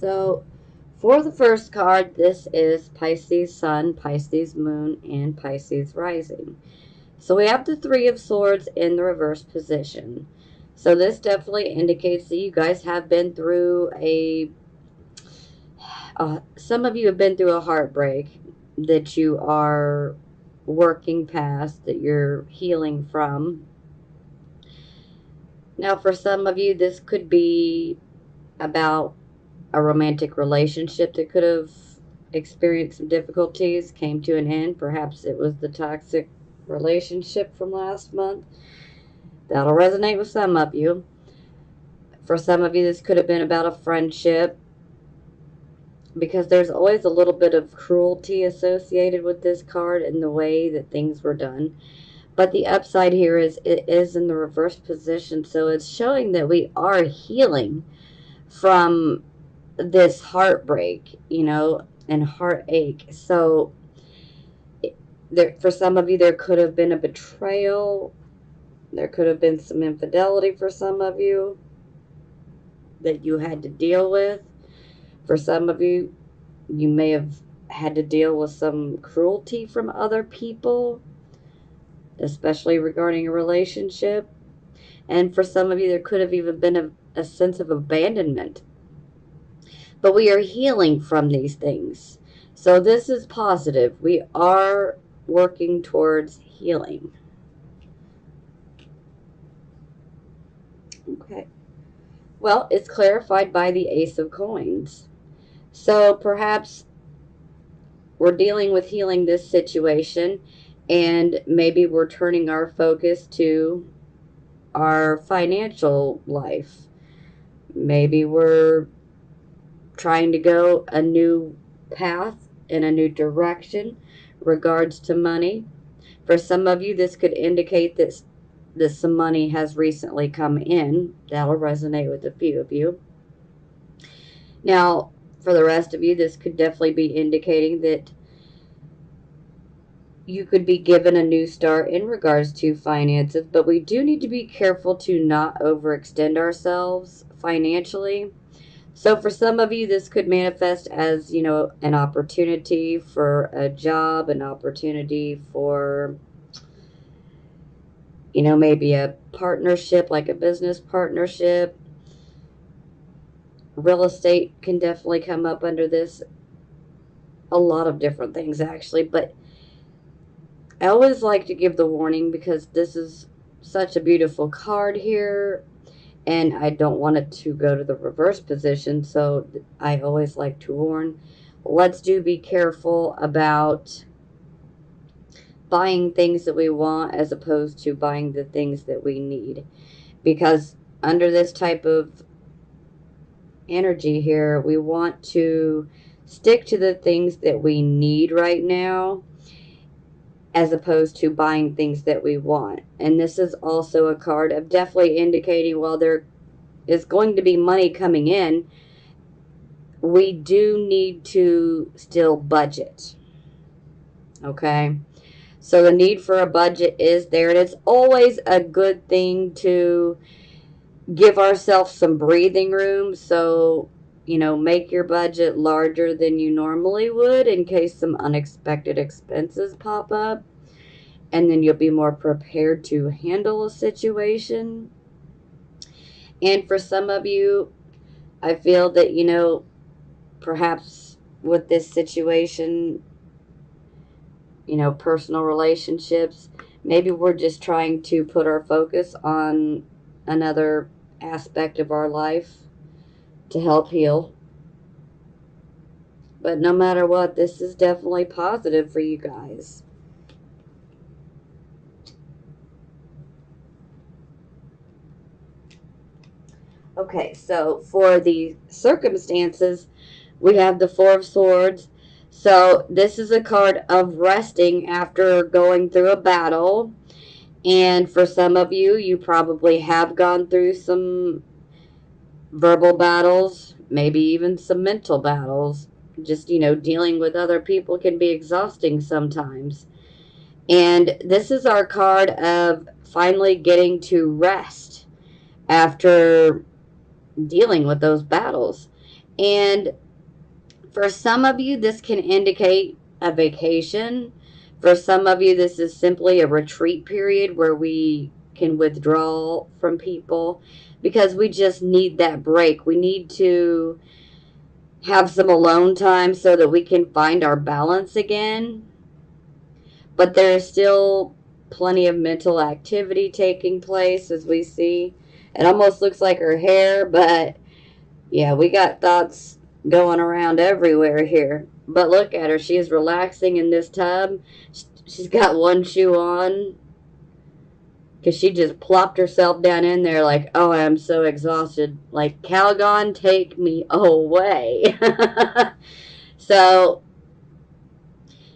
So, for the first card, this is Pisces Sun, Pisces Moon, and Pisces Rising. So we have the Three of Swords in the reverse position. So this definitely indicates that you guys have been through some of you have been through a heartbreak that you are working past, that you're healing from. Now, for some of you, this could be about a romantic relationship that could have experienced some difficulties, came to an end. Perhaps it was the toxic relationship from last month. That'll resonate with some of you. For some of you, this could have been about a friendship, because there's always a little bit of cruelty associated with this card and the way that things were done. But the upside here is it is in the reverse position, so it's showing that we are healing from this heartbreak, and heartache. So there, for some of you, there could have been a betrayal. There could have been some infidelity for some of you that you had to deal with. For some of you, you may have had to deal with some cruelty from other people, especially regarding a relationship. And for some of you, there could have even been a sense of abandonment. But we are healing from these things. So this is positive. We are working towards healing. Okay. Well, it's clarified by the Ace of Coins. So perhaps we're dealing with healing this situation, and maybe we're turning our focus to our financial life. Maybe we're trying to go a new path in a new direction regards to money. For some of you, this could indicate that some money has recently come in. That'll resonate with a few of you. Now, for the rest of you, this could definitely be indicating that you could be given a new start in regards to finances, but we do need to be careful to not overextend ourselves financially. So for some of you, this could manifest as, an opportunity for a job, an opportunity for, maybe a partnership, like a business partnership. Real estate can definitely come up under this. A lot of different things, actually, but I always like to give the warning because this is such a beautiful card here, and I don't want it to go to the reverse position, so I always like to warn. Let's be careful about buying things that we want as opposed to buying the things that we need, because under this type of energy here, we want to stick to the things that we need right now as opposed to buying things that we want. And this is also a card of definitely indicating, while there is going to be money coming in, we do need to still budget. Okay? So the need for a budget is there, and it's always a good thing to give ourselves some breathing room. So, make your budget larger than you normally would in case some unexpected expenses pop up. And then you'll be more prepared to handle a situation. And for some of you, I feel that, perhaps with this situation, personal relationships, maybe we're just trying to put our focus on another aspect of our life to help heal. But no matter what, this is definitely positive for you guys. Okay, so for the circumstances, we have the Four of Swords. So this is a card of resting after going through a battle. And for some of you, you probably have gone through some verbal battles, maybe even some mental battles. Just, dealing with other people can be exhausting sometimes. And this is our card of finally getting to rest after dealing with those battles. And for some of you, this can indicate a vacation. For some of you, this is simply a retreat period where we can withdraw from people because we just need that break. We need to have some alone time so that we can find our balance again. But there is still plenty of mental activity taking place, as we see. It almost looks like her hair, but yeah, we got thoughts going around everywhere here. But look at her. She is relaxing in this tub. She's got one shoe on because she just plopped herself down in there like, oh, I'm so exhausted. Like, Calgon, take me away. So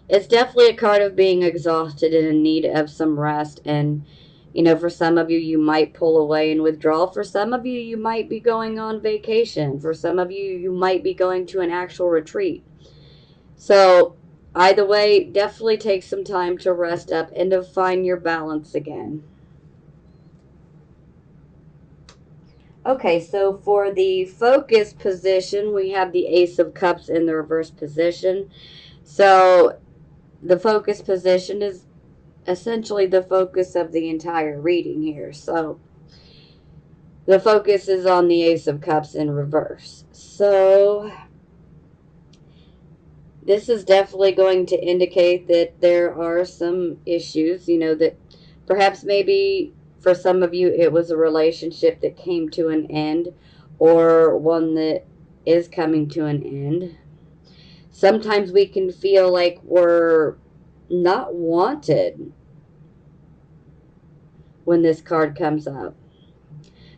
it's definitely a card of being exhausted and in need of some rest. And, for some of you, you might pull away and withdraw. For some of you, you might be going on vacation. For some of you, you might be going to an actual retreat. So, either way, definitely take some time to rest up and to find your balance again. Okay, so for the focus position, we have the Ace of Cups in the reverse position. So, the focus position is essentially the focus of the entire reading here. So the focus is on the Ace of Cups in reverse. So this is definitely going to indicate that there are some issues, that perhaps maybe for some of you it was a relationship that came to an end or one that is coming to an end. Sometimes we can feel like we're not wanted when this card comes up.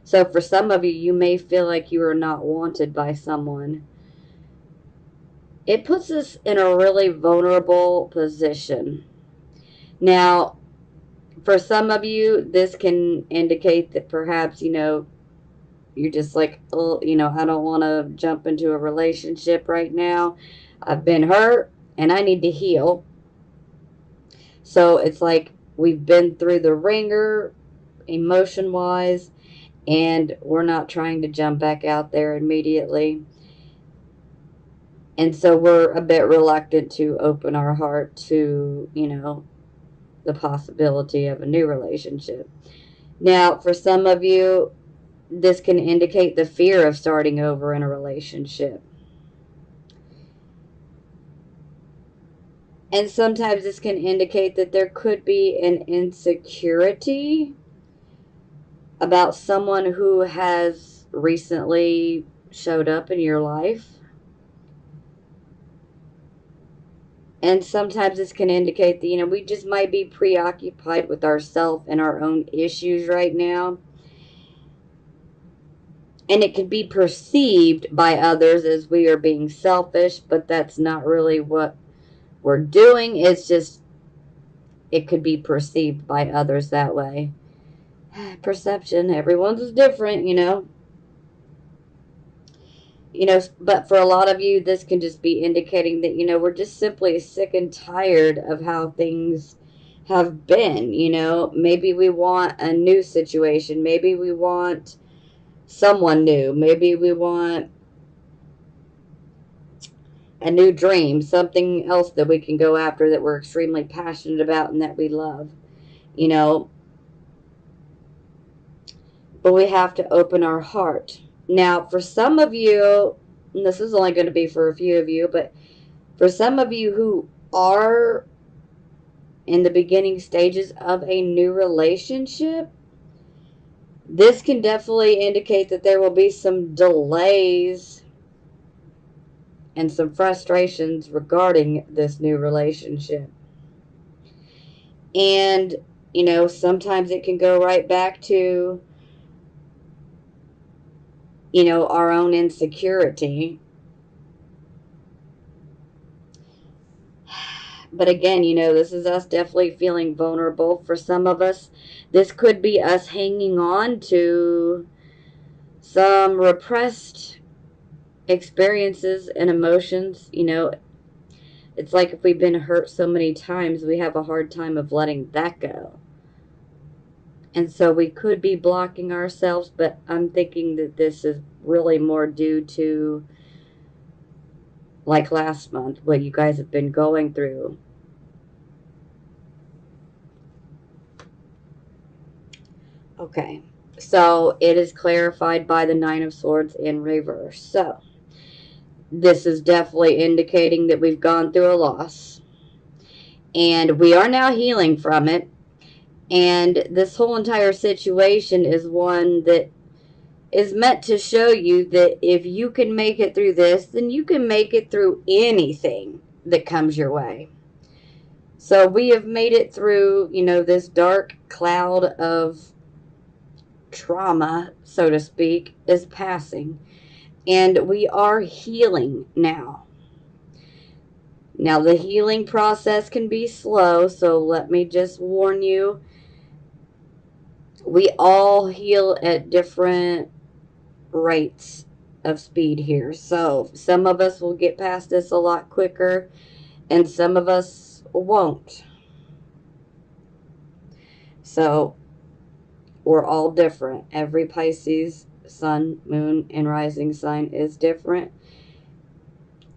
So for some of you, you may feel like you are not wanted by someone. It puts us in a really vulnerable position. Now, for some of you, this can indicate that perhaps, you're just like, oh, I don't want to jump into a relationship right now. I've been hurt and I need to heal. So it's like we've been through the ringer emotion wise, and we're not trying to jump back out there immediately. And so we're a bit reluctant to open our heart to, the possibility of a new relationship. Now, for some of you, this can indicate the fear of starting over in a relationship. And sometimes this can indicate that there could be an insecurity about someone who has recently showed up in your life. And sometimes this can indicate that, we just might be preoccupied with ourselves and our own issues right now. And it can be perceived by others as we are being selfish, but that's not really what we're doing. It's just, it could be perceived by others that way. Perception, everyone's is different, but for a lot of you, this can just be indicating that, we're just simply sick and tired of how things have been. Maybe we want a new situation. Maybe we want someone new. Maybe we want a new dream, something else that we can go after that we're extremely passionate about and that we love, but we have to open our heart. Now, for some of you, and this is only going to be for a few of you, but for some of you who are in the beginning stages of a new relationship, this can definitely indicate that there will be some delays and some frustrations regarding this new relationship. And, sometimes it can go right back to, our own insecurity. But again, this is us definitely feeling vulnerable. For some of us, this could be us hanging on to some repressed experiences and emotions. It's like if we've been hurt so many times, we have a hard time of letting that go. And so we could be blocking ourselves, but I'm thinking that this is really more due to like last month, what you guys have been going through. Okay, so it is clarified by the Nine of Swords in reverse. So this is definitely indicating that we've gone through a loss, and we are now healing from it. And this whole entire situation is one that is meant to show you that if you can make it through this, then you can make it through anything that comes your way. So we have made it through, this dark cloud of trauma, so to speak, is passing. And we are healing now. Now, the healing process can be slow, so let me just warn you. We all heal at different rates of speed here. So some of us will get past this a lot quicker, and some of us won't. So we're all different. Every Pisces sun, moon, and rising sign is different.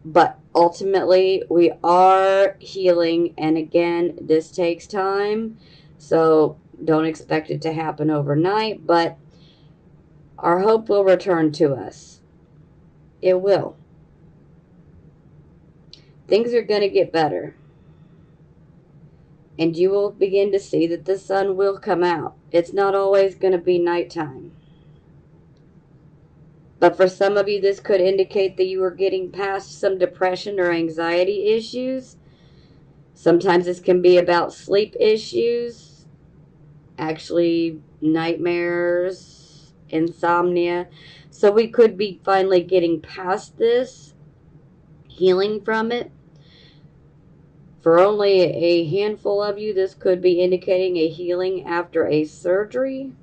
But ultimately, we are healing. And again, this takes time. So don't expect it to happen overnight. But our hope will return to us. It will. Things are going to get better. And you will begin to see that the sun will come out. It's not always going to be nighttime. But for some of you, this could indicate that you are getting past some depression or anxiety issues. Sometimes this can be about sleep issues, actually nightmares, insomnia. So we could be finally getting past this, healing from it. For only a handful of you, this could be indicating a healing after a surgery.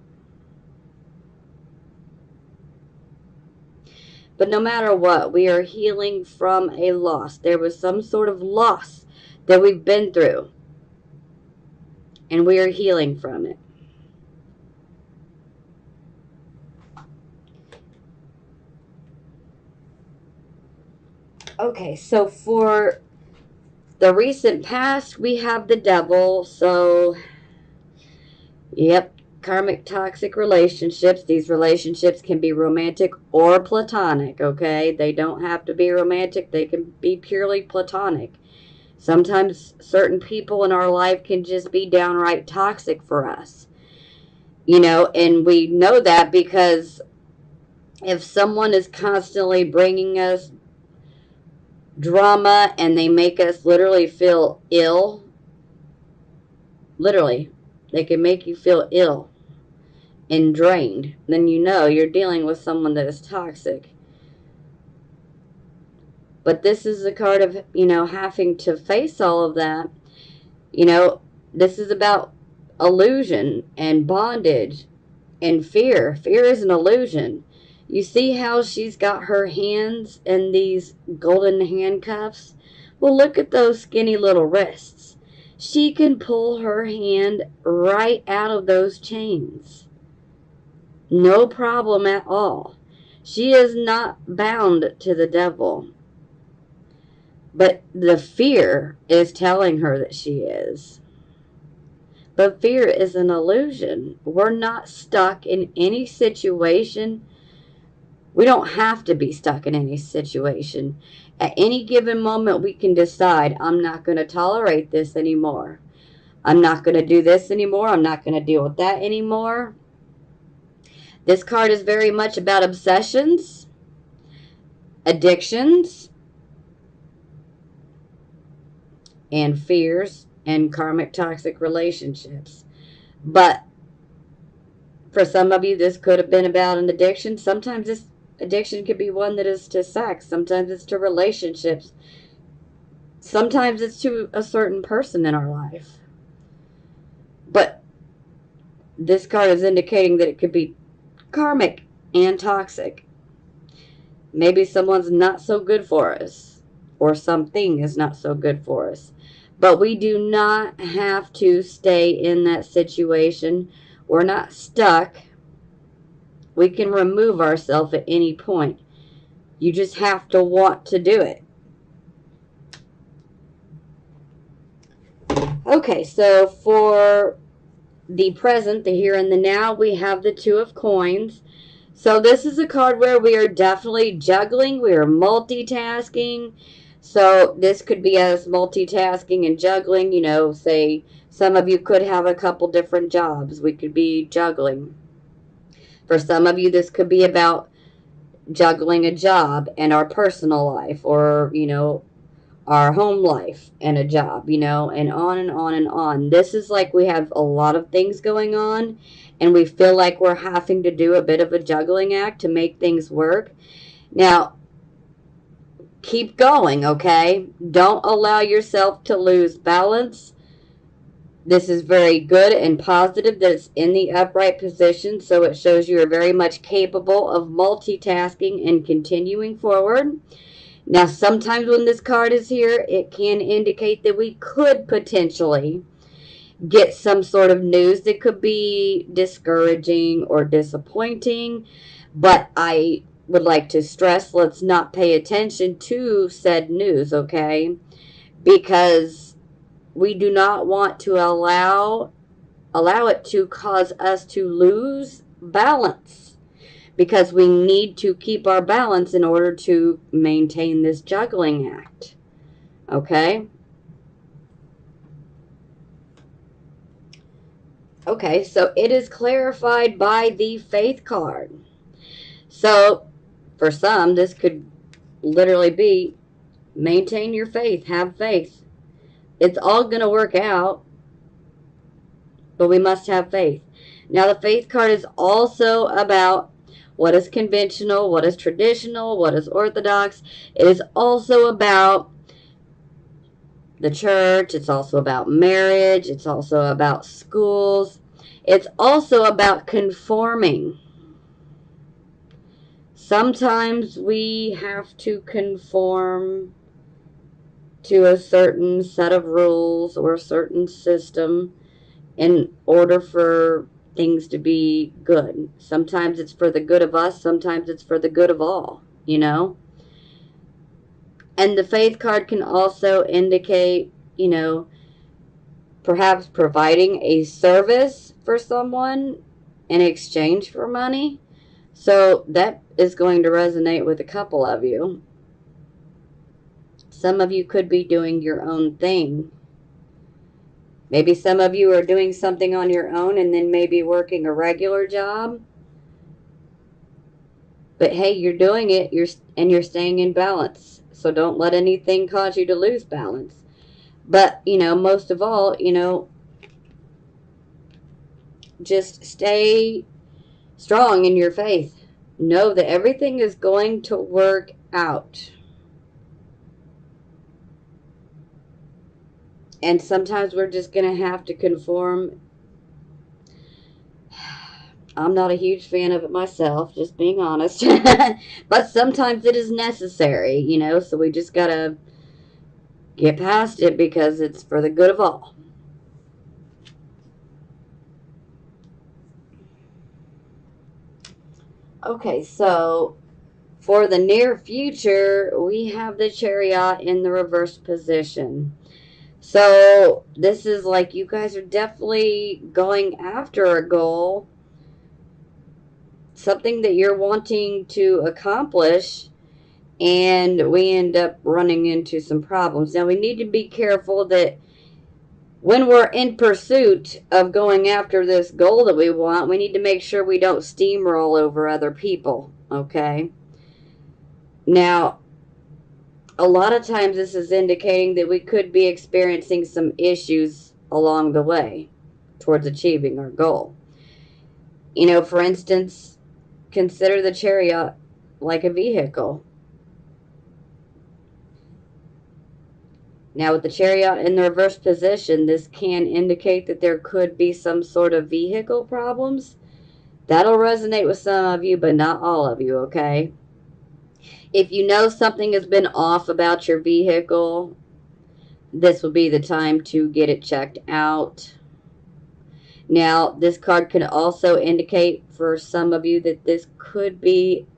But no matter what, we are healing from a loss. There was some sort of loss that we've been through, and we are healing from it. Okay, so for the recent past, we have the devil. So, yep, karmic toxic relationships. These relationships can be romantic or platonic, okay? They don't have to be romantic. They can be purely platonic. Sometimes certain people in our life can just be downright toxic for us. And we know that because if someone is constantly bringing us drama and they make us literally feel ill, literally, they can make you feel ill and drained, then you're dealing with someone that is toxic. But this is a card of, having to face all of that. This is about illusion and bondage and fear. Fear is an illusion. You see how she's got her hands in these golden handcuffs? Well, look at those skinny little wrists. She can pull her hand right out of those chains. No problem at all. She is not bound to the devil. But the fear is telling her that she is. But fear is an illusion. We're not stuck in any situation. We don't have to be stuck in any situation. At any given moment, we can decide, I'm not going to tolerate this anymore. I'm not going to do this anymore. I'm not going to deal with that anymore. This card is very much about obsessions, addictions, and fears, and karmic toxic relationships. But for some of you, this could have been about an addiction. Sometimes this addiction could be one that is to sex. Sometimes it's to relationships. Sometimes it's to a certain person in our life. But this card is indicating that it could be karmic and toxic. Maybe someone's not so good for us, or something is not so good for us. But we do not have to stay in that situation. We're not stuck. We can remove ourselves at any point. You just have to want to do it. Okay, so for the present, the here and the now, we have the Two of Coins. So this is a card where we are definitely juggling, we are multitasking. So this could be as multitasking and juggling, you know, say some of you could have a couple different jobs. We could be juggling. For some of you, this could be about juggling a job and our personal life, or, you know, our home life and a job, you know, and on and on and on. This is like we have a lot of things going on and we feel like we're having to do a bit of a juggling act to make things work. Now, keep going, okay? Don't allow yourself to lose balance. This is very good and positive that it's in the upright position, so it shows you are very much capable of multitasking and continuing forward. Now, sometimes when this card is here, it can indicate that we could potentially get some sort of news that could be discouraging or disappointing. But I would like to stress, let's not pay attention to said news, okay? Because we do not want to allow it to cause us to lose balance, because we need to keep our balance in order to maintain this juggling act. Okay? Okay, so it is clarified by the Faith card. So, for some, this could literally be maintain your faith, have faith. It's all going to work out, but we must have faith. Now, the Faith card is also about what is conventional, what is traditional, what is orthodox. It is also about the church. It's also about marriage. It's also about schools. It's also about conforming. Sometimes we have to conform to a certain set of rules or a certain system in order for things to be good. Sometimes it's for the good of us, sometimes it's for the good of all, you know? And the Faith card can also indicate, you know, perhaps providing a service for someone in exchange for money. So that is going to resonate with a couple of you. Some of you could be doing your own thing. Maybe some of you are doing something on your own and then maybe working a regular job. But hey, you're doing it, you're staying in balance. So don't let anything cause you to lose balance. But, you know, most of all, you know, just stay strong in your faith. Know that everything is going to work out. And sometimes we're just going to have to conform. I'm not a huge fan of it myself, just being honest. But sometimes it is necessary, you know, so we just got to get past it because it's for the good of all. Okay, so for the near future, we have the Chariot in the reverse position. So this is like you guys are definitely going after a goal, something that you're wanting to accomplish, and we end up running into some problems. Now, we need to be careful that when we're in pursuit of going after this goal that we want, we need to make sure we don't steamroll over other people, okay? Now, a lot of times this is indicating that we could be experiencing some issues along the way towards achieving our goal. You know, for instance, consider the Chariot like a vehicle. Now, with the Chariot in the reverse position, this can indicate that there could be some sort of vehicle problems. That'll resonate with some of you, but not all of you, okay? If you know something has been off about your vehicle, this will be the time to get it checked out. Now, this card can also indicate for some of you that this could be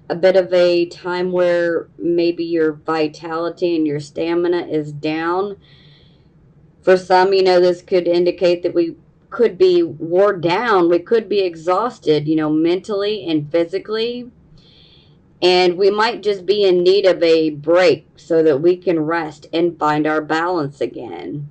a bit of a time where maybe your vitality and your stamina is down. For some, this could indicate that we could be worn down. We could be exhausted, mentally and physically. And we might just be in need of a break so that we can rest and find our balance again.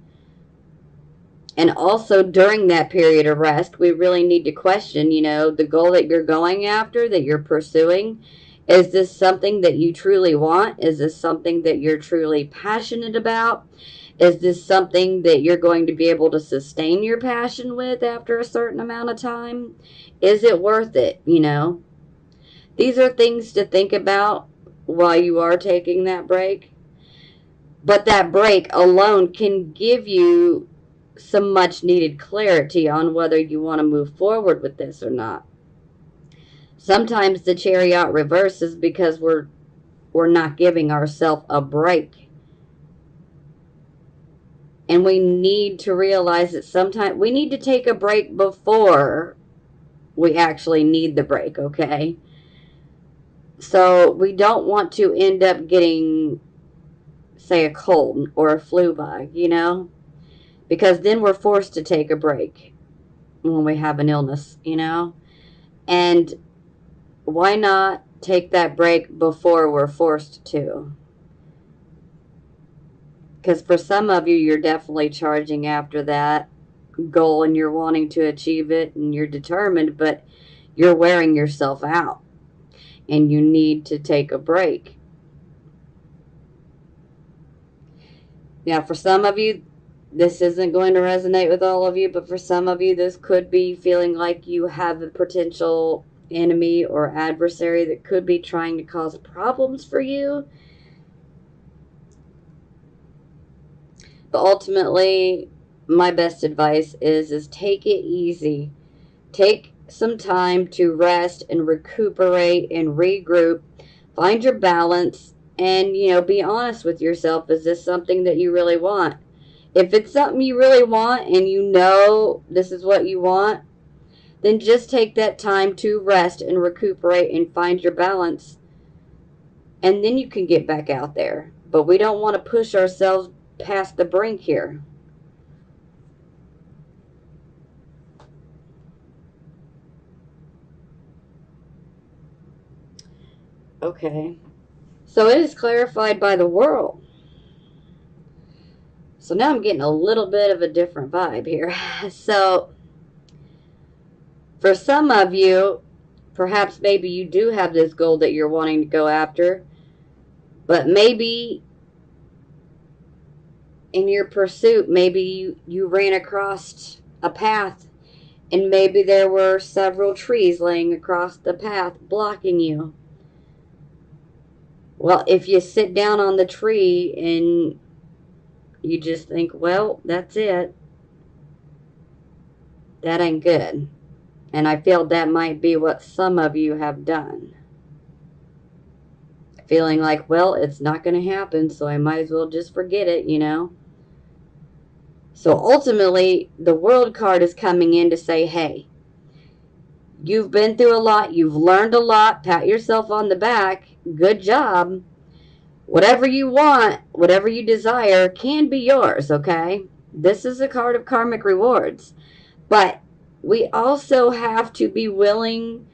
And also during that period of rest, we really need to question, the goal that you're going after, that you're pursuing. Is this something that you truly want? Is this something that you're truly passionate about? Is this something that you're going to be able to sustain your passion with after a certain amount of time? Is it worth it? These are things to think about while you are taking that break. But that break alone can give you some much needed clarity on whether you want to move forward with this or not. Sometimes the chariot reverses because we're not giving ourselves a break. And we need to realize that sometimes we need to take a break before we actually need the break, okay? So we don't want to end up getting, say, a cold or a flu bug, because then we're forced to take a break when we have an illness, And why not take that break before we're forced to? Because for some of you, you're definitely charging after that goal and you're wanting to achieve it and you're determined, but you're wearing yourself out and you need to take a break. Now, for some of you, this isn't going to resonate with all of you, but for some of you, this could be feeling like you have a potential enemy or adversary that could be trying to cause problems for you. But ultimately, my best advice is take it easy. Take some time to rest and recuperate and regroup. Find your balance and, be honest with yourself. Is this something that you really want? If it's something you really want and this is what you want, then just take that time to rest and recuperate and find your balance. And then you can get back out there. But we don't want to push ourselves past the brink here. Okay. So it is clarified by the world. So now I'm getting a little bit of a different vibe here. So for some of you, perhaps maybe you do have this goal that you're wanting to go after, but maybe in your pursuit, maybe you ran across a path and maybe there were several trees laying across the path blocking you. Well, if you sit down on the tree and you just think, well, that's it, that ain't good. And I feel that might be what some of you have done. Feeling like, well, it's not going to happen, so I might as well just forget it, So ultimately, the world card is coming in to say, hey, you've been through a lot, you've learned a lot, pat yourself on the back, good job. Whatever you want, whatever you desire can be yours, okay? This is a card of karmic rewards. But we also have to be willing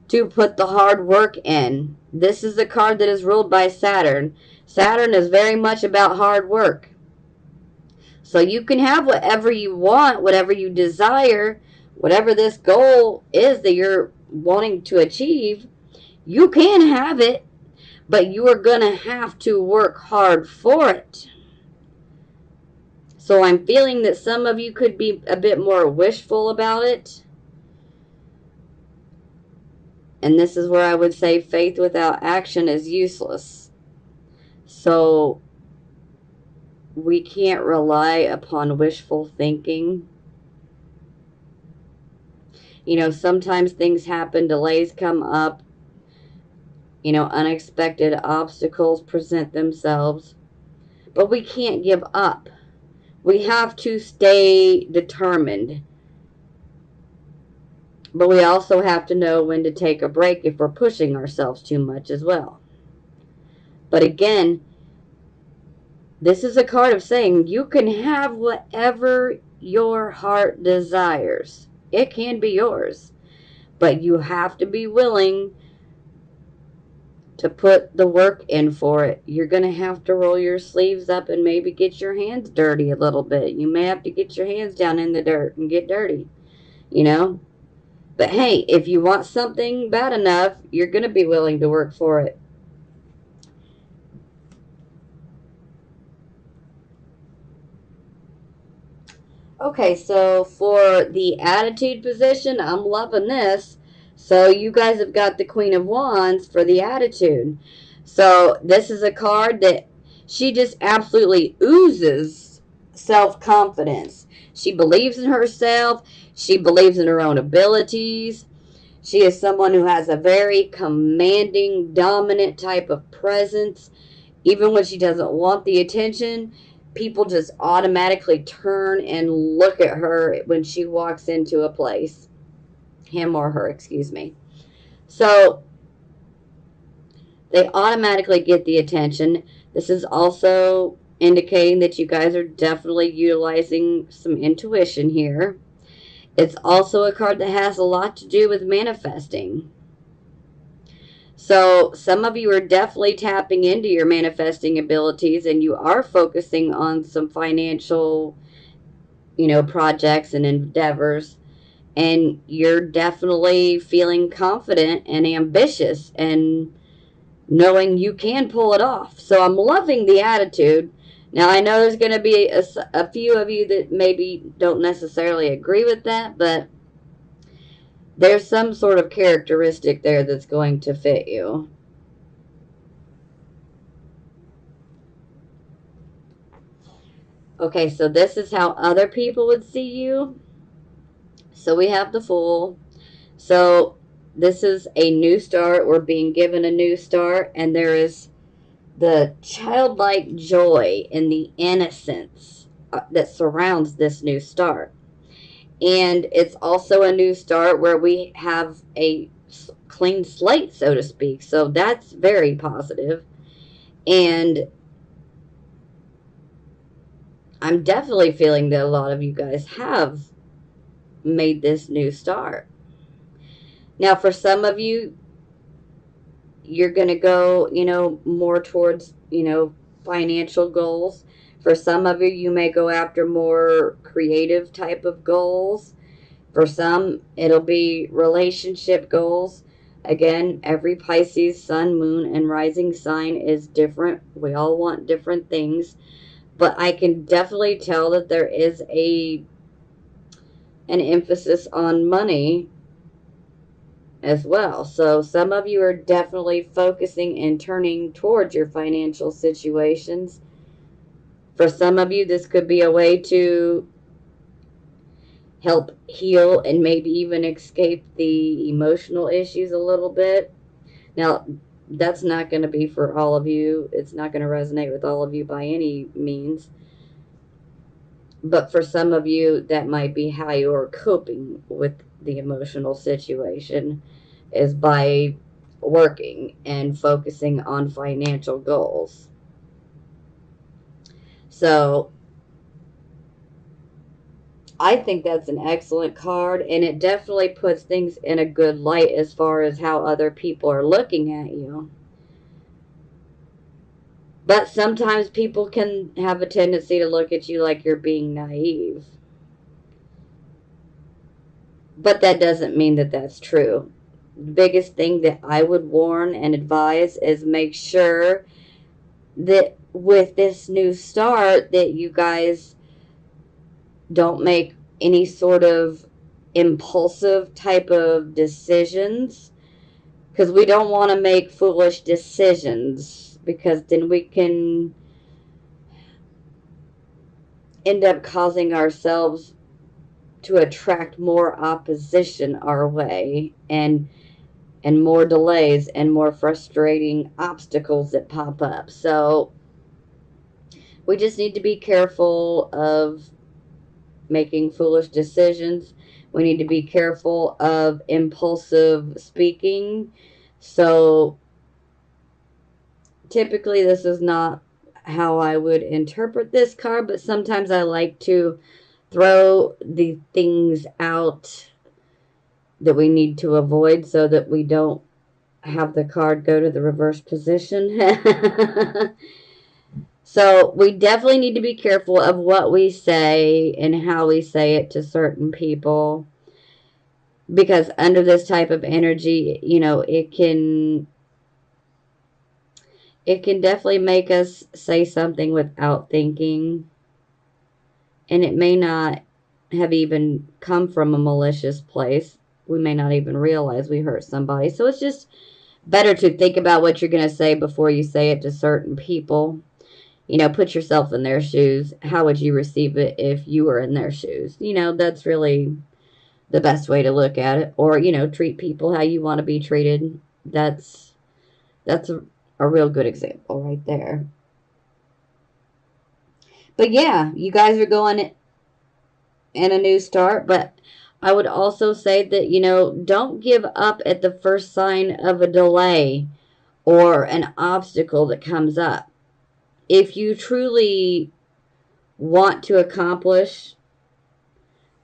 to put the hard work in. This is a card that is ruled by Saturn. Saturn is very much about hard work. So you can have whatever you want, whatever you desire, whatever this goal is that you're wanting to achieve, you can have it, but you are going to have to work hard for it. So I'm feeling that some of you could be a bit more wishful about it. And this is where I would say faith without action is useless. So we can't rely upon wishful thinking. Sometimes things happen, delays come up, unexpected obstacles present themselves. But we can't give up. We have to stay determined. But we also have to know when to take a break if we're pushing ourselves too much as well. But again, this is a card of saying you can have whatever your heart desires. It can be yours, but you have to be willing to put the work in for it. You're going to have to roll your sleeves up and maybe get your hands dirty a little bit. You may have to get your hands down in the dirt and get dirty, you know? But hey, if you want something bad enough, you're going to be willing to work for it. Okay, so for the attitude position, I'm loving this. So you guys have got the Queen of Wands for the attitude. So this is a card that she just absolutely oozes self-confidence. She believes in herself. She believes in her own abilities. She is someone who has a very commanding, dominant type of presence. Even when she doesn't want the attention, people just automatically turn and look at her when she walks into a place. Him or her, excuse me. So they automatically get the attention. This is also indicating that you guys are definitely utilizing some intuition here. It's also a card that has a lot to do with manifesting. So some of you are definitely tapping into your manifesting abilities, and you are focusing on some financial, projects and endeavors. And you're definitely feeling confident and ambitious and knowing you can pull it off. So I'm loving the attitude. Now, I know there's going to be a few of you that maybe don't necessarily agree with that, but there's some sort of characteristic there that's going to fit you. Okay, so this is how other people would see you. So we have the Fool. So this is a new start. We're being given a new start, and there is the childlike joy and the innocence that surrounds this new start. And it's also a new start where we have a clean slate, so to speak. So that's very positive. And I'm definitely feeling that a lot of you guys have made this new start. Now, for some of you, you're going to go, more towards, financial goals. For some of you, you may go after more creative type of goals. For some, it'll be relationship goals. Again, every Pisces sun, moon, and rising sign is different. We all want different things. But I can definitely tell that there is an emphasis on money as well. So some of you are definitely focusing and turning towards your financial situations. For some of you, this could be a way to help heal and maybe even escape the emotional issues a little bit. Now, that's not going to be for all of you. It's not going to resonate with all of you by any means. But for some of you, that might be how you're coping with the emotional situation, is by working and focusing on financial goals. So I think that's an excellent card, and it definitely puts things in a good light as far as how other people are looking at you. But sometimes people can have a tendency to look at you like you're being naive. But that doesn't mean that that's true. The biggest thing that I would warn and advise is make sure that with this new start that you guys don't make any sort of impulsive type of decisions, because we don't want to make foolish decisions, because then we can end up causing ourselves to attract more opposition our way, and more delays and more frustrating obstacles that pop up. So we just need to be careful of making foolish decisions. We need to be careful of impulsive speaking. So typically this is not how I would interpret this card, but sometimes I like to throw the things out that we need to avoid so that we don't have the card go to the reverse position. So we definitely need to be careful of what we say and how we say it to certain people, because under this type of energy, it can definitely make us say something without thinking, and it may not have even come from a malicious place. We may not even realize we hurt somebody. So it's just better to think about what you're going to say before you say it to certain people. Put yourself in their shoes. How would you receive it if you were in their shoes? That's really the best way to look at it. Or, treat people how you want to be treated. That's a real good example right there. But yeah, you guys are going in a new start, but I would also say that, don't give up at the first sign of a delay or an obstacle that comes up. If you truly want to accomplish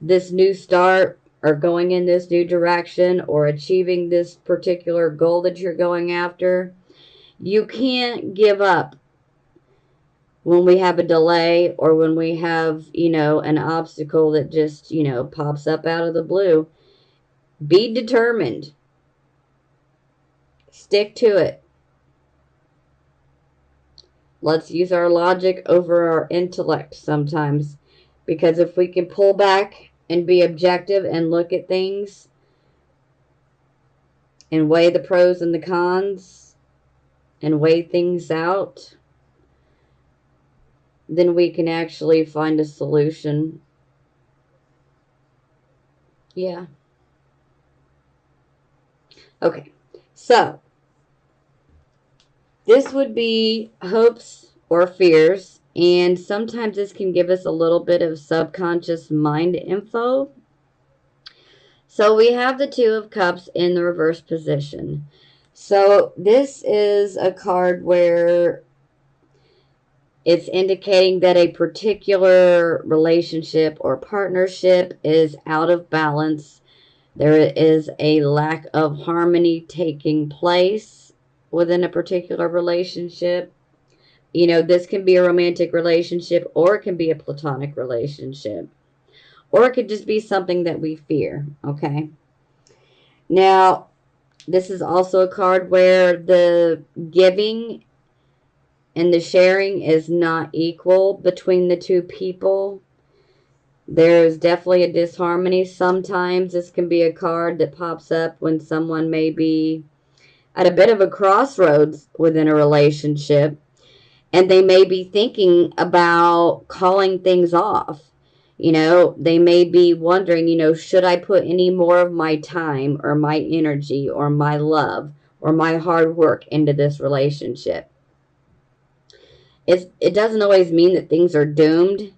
this new start or going in this new direction or achieving this particular goal that you're going after, you can't give up when we have a delay or when we have, an obstacle that just, pops up out of the blue. Be determined. Stick to it. Let's use our logic over our intellect sometimes. Because if we can pull back and be objective and look at things and weigh the pros and the cons and weigh things out, then we can actually find a solution. Yeah. Okay. So, this would be hopes or fears, and sometimes this can give us a little bit of subconscious mind info. So we have the Two of Cups in the reverse position. So this is a card where it's indicating that a particular relationship or partnership is out of balance. There is a lack of harmony taking place within a particular relationship. This can be a romantic relationship, or it can be a platonic relationship, or it could just be something that we fear, okay? Now, this is also a card where the giving and the sharing is not equal between the two people. There's definitely a disharmony. Sometimes this can be a card that pops up when someone may be at a bit of a crossroads within a relationship, and they may be thinking about calling things off. They may be wondering, should I put any more of my time or my energy or my love or my hard work into this relationship? It doesn't always mean that things are doomed.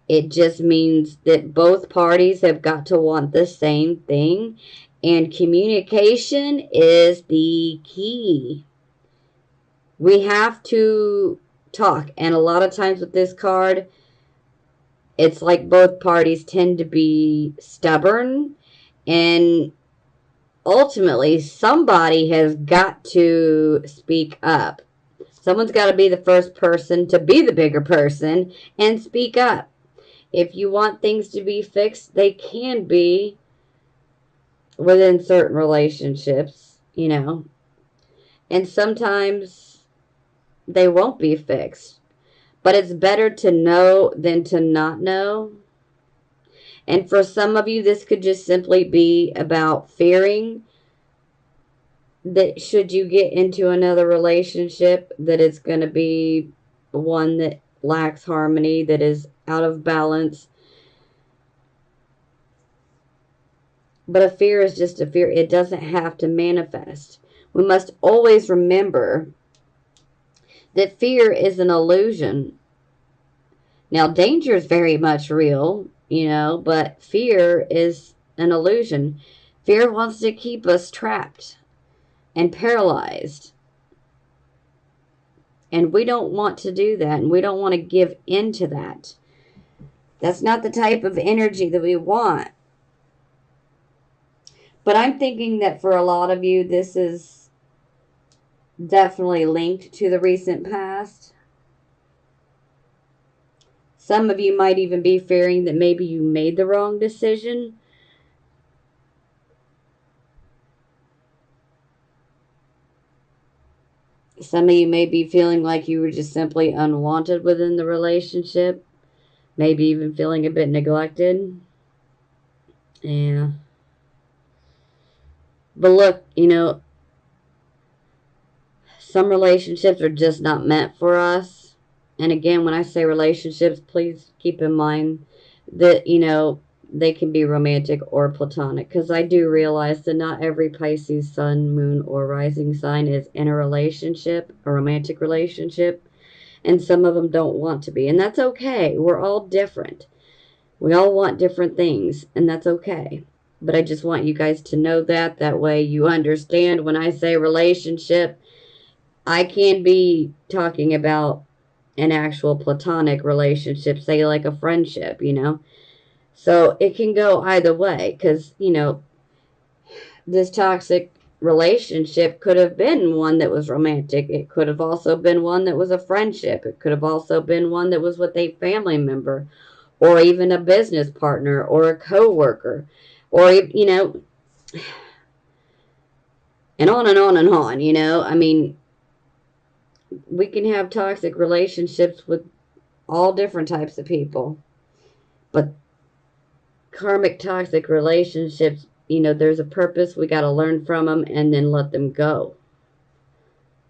It just means that both parties have got to want the same thing, and communication is the key. We have to talk, and a lot of times with this card, it's like both parties tend to be stubborn, and ultimately somebody has got to speak up. Someone's got to be the first person to be the bigger person and speak up. If you want things to be fixed, they can be within certain relationships, and sometimes they won't be fixed. But it's better to know than to not know. And for some of you, this could just simply be about fearing that should you get into another relationship, that it's going to be one that lacks harmony, that is out of balance. But a fear is just a fear. It doesn't have to manifest. We must always remember that fear is an illusion. Now, danger is very much real, but fear is an illusion. Fear wants to keep us trapped and paralyzed. And we don't want to do that, and we don't want to give into that. That's not the type of energy that we want. But I'm thinking that for a lot of you, this is definitely linked to the recent past. Some of you might even be fearing that maybe you made the wrong decision. Some of you may be feeling like you were just simply unwanted within the relationship. Maybe even feeling a bit neglected. Yeah. But look, some relationships are just not meant for us. And again, when I say relationships, please keep in mind that, they can be romantic or platonic. Because I do realize that not every Pisces sun, moon, or rising sign is in a relationship, a romantic relationship. And some of them don't want to be. And that's okay. We're all different. We all want different things. And that's okay. But I just want you guys to know that. That way you understand when I say relationship, I can be talking about an actual platonic relationship, say like a friendship, So it can go either way because, this toxic relationship could have been one that was romantic. It could have also been one that was a friendship. It could have also been one that was with a family member or even a business partner or a coworker or, and on and on and on, I mean, we can have toxic relationships with all different types of people. But karmic toxic relationships, there's a purpose. We got to learn from them and then let them go.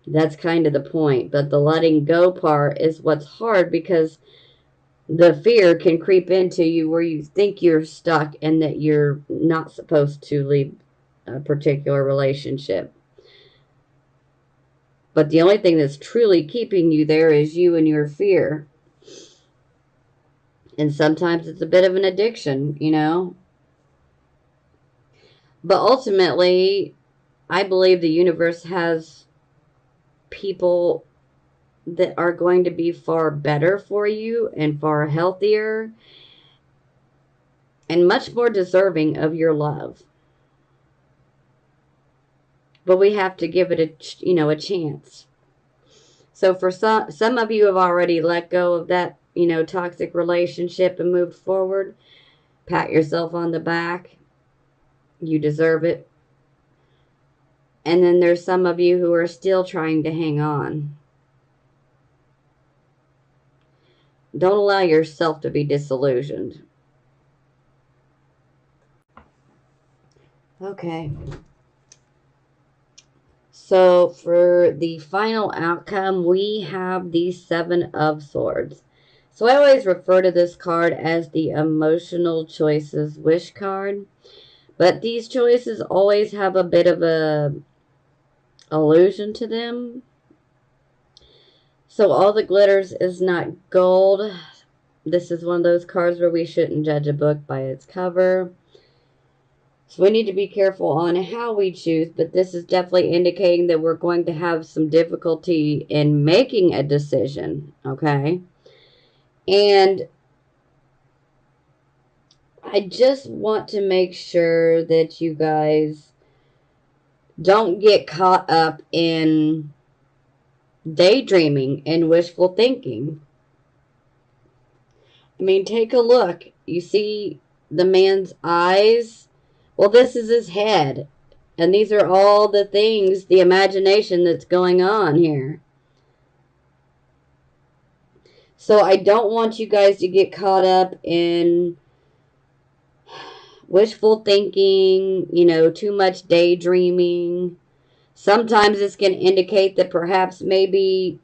That's kind of the point. But the letting go part is what's hard because the fear can creep into you where you think you're stuck and that you're not supposed to leave a particular relationship. But the only thing that's truly keeping you there is you and your fear. And sometimes it's a bit of an addiction, But ultimately, I believe the universe has people that are going to be far better for you and far healthier and much more deserving of your love. But we have to give it a chance. So for some of you have already let go of that, toxic relationship and moved forward. Pat yourself on the back. You deserve it. And then there's some of you who are still trying to hang on. Don't allow yourself to be disillusioned. Okay. So for the final outcome, we have the Seven of Swords. So I always refer to this card as the emotional choices wish card. But these choices always have a bit of a illusion to them. So all that glitters is not gold. This is one of those cards where we shouldn't judge a book by its cover. So we need to be careful on how we choose, but this is definitely indicating that we're going to have some difficulty in making a decision, okay? And I just want to make sure that you guys don't get caught up in daydreaming and wishful thinking. I mean, take a look. You see the man's eyes? Well, this is his head. And these are all the things, the imagination that's going on here. So I don't want you guys to get caught up in wishful thinking, too much daydreaming. Sometimes this can indicate that perhaps maybe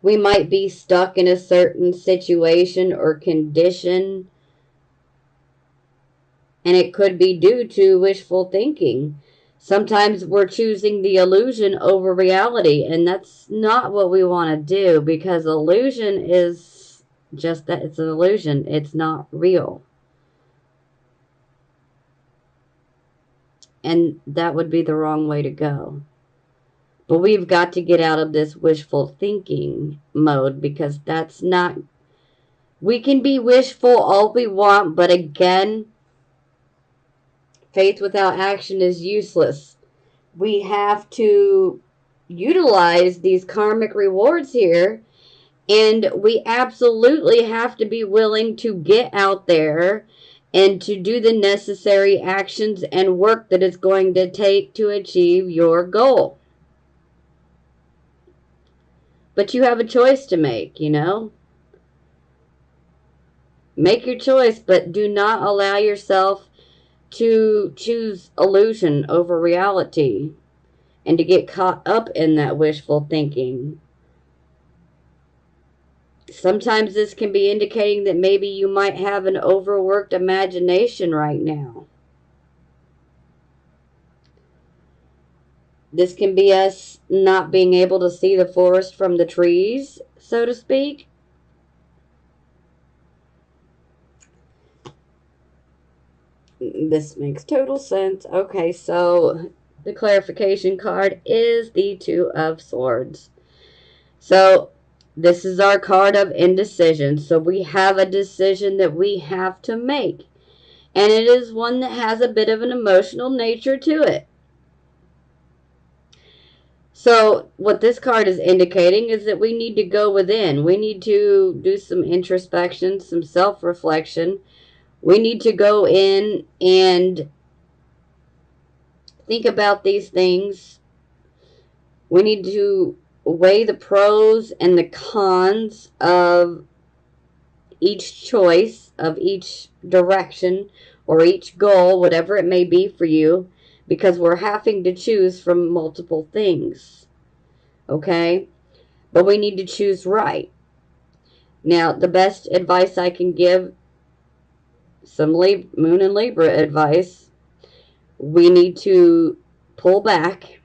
we might be stuck in a certain situation or condition, and it could be due to wishful thinking. Sometimes we're choosing the illusion over reality, and that's not what we want to do because illusion is just that. It's an illusion. It's not real. And that would be the wrong way to go. But we've got to get out of this wishful thinking mode, because that's not, we can be wishful all we want, but again, faith without action is useless. We have to utilize these karmic rewards here, and we absolutely have to be willing to get out there and to do the necessary actions and work that it's going to take to achieve your goal. But you have a choice to make, you know? Make your choice, but do not allow yourself to choose illusion over reality and to get caught up in that wishful thinking. Sometimes this can be indicating that maybe you might have an overworked imagination right now. This can be us not being able to see the forest from the trees, so to speak. This makes total sense. Okay, so the clarification card is the Two of Swords. So this is our card of indecision. So we have a decision that we have to make. And it is one that has a bit of an emotional nature to it. So what this card is indicating is that we need to go within. We need to do some introspection, some self-reflection. We need to go in and think about these things. We need to weigh the pros and the cons of each choice, of each direction, or each goal, whatever it may be for you, because we're having to choose from multiple things. Okay? But we need to choose right. Now, the best advice I can give, some Moon and Libra advice, we need to pull back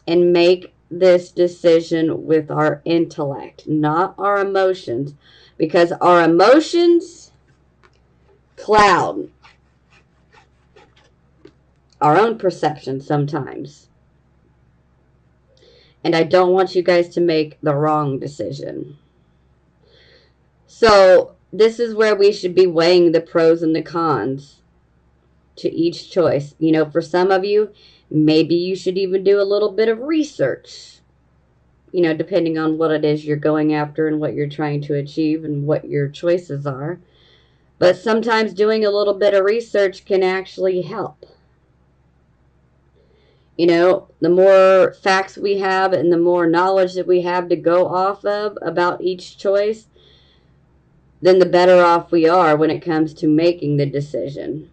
and make this decision with our intellect, not our emotions, because our emotions cloud our own perception sometimes. And I don't want you guys to make the wrong decision. So this is where we should be weighing the pros and the cons to each choice. You know, for some of you, maybe you should even do a little bit of research, you know, depending on what it is you're going after and what you're trying to achieve and what your choices are. But sometimes doing a little bit of research can actually help. You know, the more facts we have and the more knowledge that we have to go off of about each choice, then the better off we are when it comes to making the decision.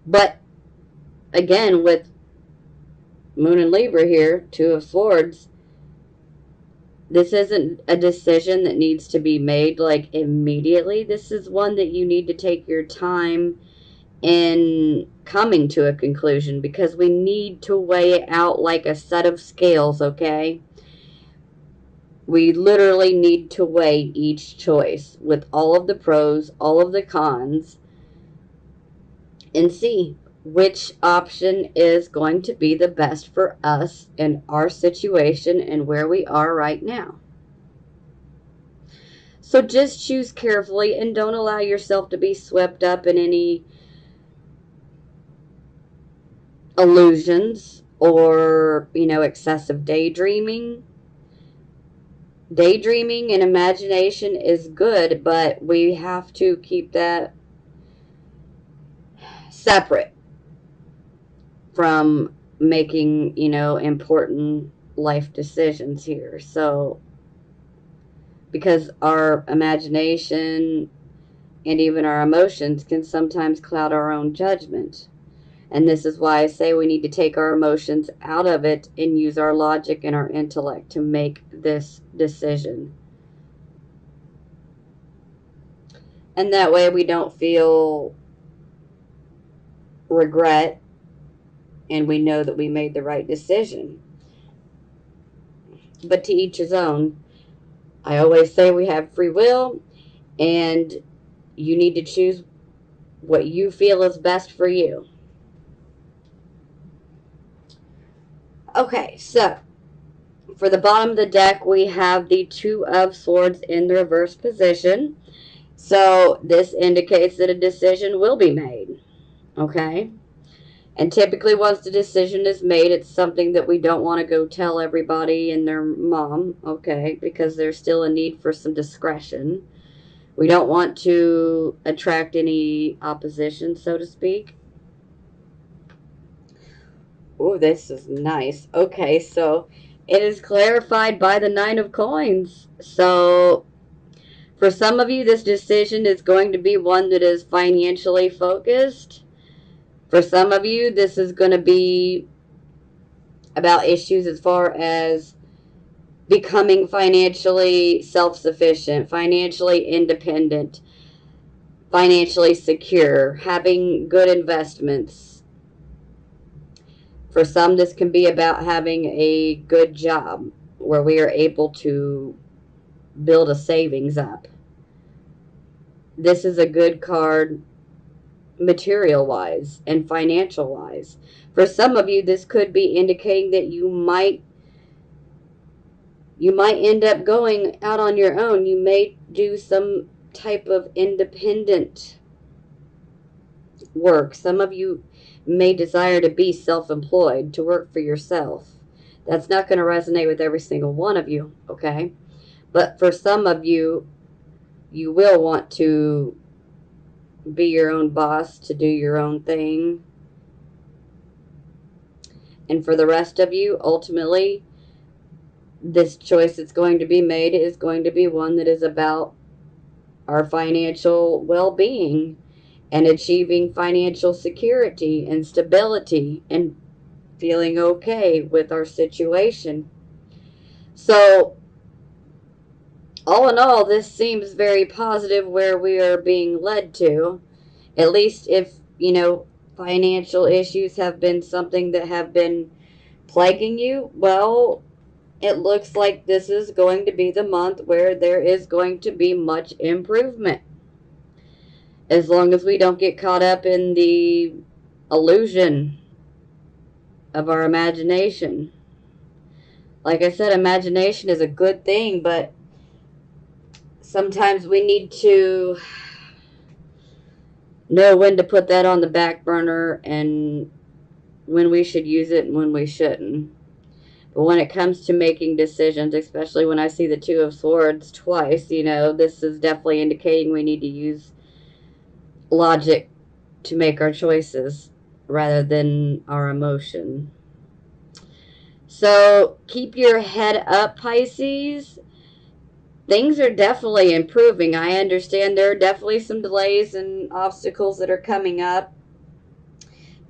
But again, with Moon and Libra here, Two of Swords, this isn't a decision that needs to be made like immediately. This is one that you need to take your time in coming to a conclusion, because we need to weigh it out like a set of scales, okay? We literally need to weigh each choice with all of the pros, all of the cons, and see which option is going to be the best for us and our situation and where we are right now. So just choose carefully and don't allow yourself to be swept up in any illusions or, you know, excessive daydreaming. Daydreaming and imagination is good, but we have to keep that separate from making, you know, important life decisions here. So, because our imagination and even our emotions can sometimes cloud our own judgment. And this is why I say we need to take our emotions out of it and use our logic and our intellect to make this decision. And that way we don't feel regret and we know that we made the right decision. But to each his own. I always say we have free will, and you need to choose what you feel is best for you. Okay, so for the bottom of the deck, we have the Two of Swords in the reverse position. So this indicates that a decision will be made. Okay? And typically, once the decision is made, it's something that we don't want to go tell everybody and their mom, okay? Because there's still a need for some discretion. We don't want to attract any opposition, so to speak. Oh, this is nice. Okay, so it is clarified by the Nine of Coins. So for some of you, this decision is going to be one that is financially focused. For some of you, this is going to be about issues as far as becoming financially self-sufficient, financially independent, financially secure, having good investments. For some, this can be about having a good job where we are able to build a savings up. This is a good card material wise and financial wise. For some of you, this could be indicating that you might end up going out on your own. You may do some type of independent work. Some of you may desire to be self-employed, to work for yourself. That's not going to resonate with every single one of you, okay? But for some of you, you will want to be your own boss, to do your own thing. And for the rest of you, ultimately, this choice that's going to be made is going to be one that is about our financial well-being and achieving financial security and stability and feeling okay with our situation. So, all in all, this seems very positive where we are being led to. At least if, financial issues have been something that have been plaguing you, well, it looks like this is going to be the month where there is going to be much improvement. As long as we don't get caught up in the illusion of our imagination. Like I said, imagination is a good thing, but sometimes we need to know when to put that on the back burner and when we should use it and when we shouldn't. But when it comes to making decisions, especially when I see the Two of Swords twice, this is definitely indicating we need to use logic to make our choices rather than our emotion. So keep your head up, Pisces. Things are definitely improving. I understand there are definitely some delays and obstacles that are coming up.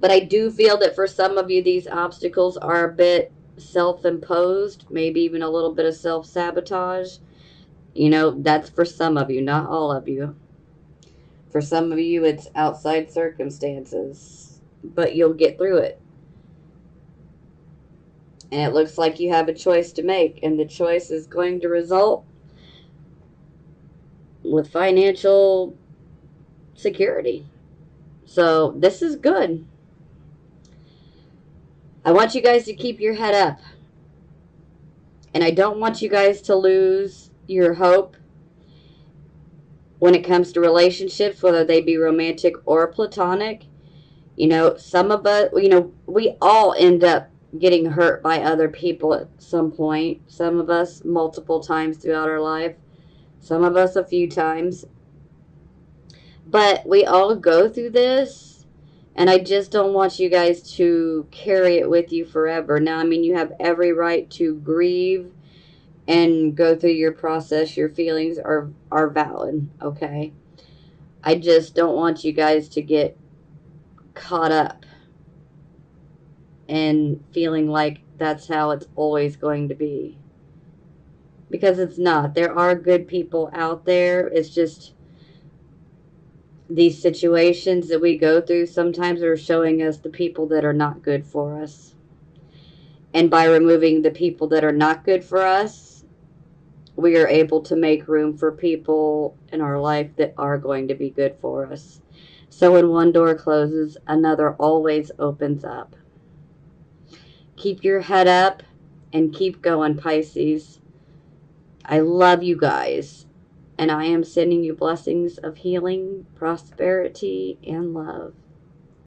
But I do feel that for some of you, these obstacles are a bit self-imposed, maybe even a little bit of self-sabotage. That's for some of you, not all of you. For some of you, it's outside circumstances, but you'll get through it. And it looks like you have a choice to make, and the choice is going to result with financial security. So this is good. I want you guys to keep your head up. And I don't want you guys to lose your hope when it comes to relationships, whether they be romantic or platonic. Some of us, we all end up getting hurt by other people at some point. Some of us multiple times throughout our life. Some of us a few times. But we all go through this, and I just don't want you guys to carry it with you forever. Now, you have every right to grieve and go through your process. Your feelings are valid, okay? I just don't want you guys to get caught up and feeling like that's how it's always going to be. Because it's not. There are good people out there. It's just these situations that we go through sometimes are showing us the people that are not good for us. And by removing the people that are not good for us, we are able to make room for people in our life that are going to be good for us. So when one door closes, another always opens up. Keep your head up and keep going, Pisces. I love you guys, and I am sending you blessings of healing, prosperity, and love.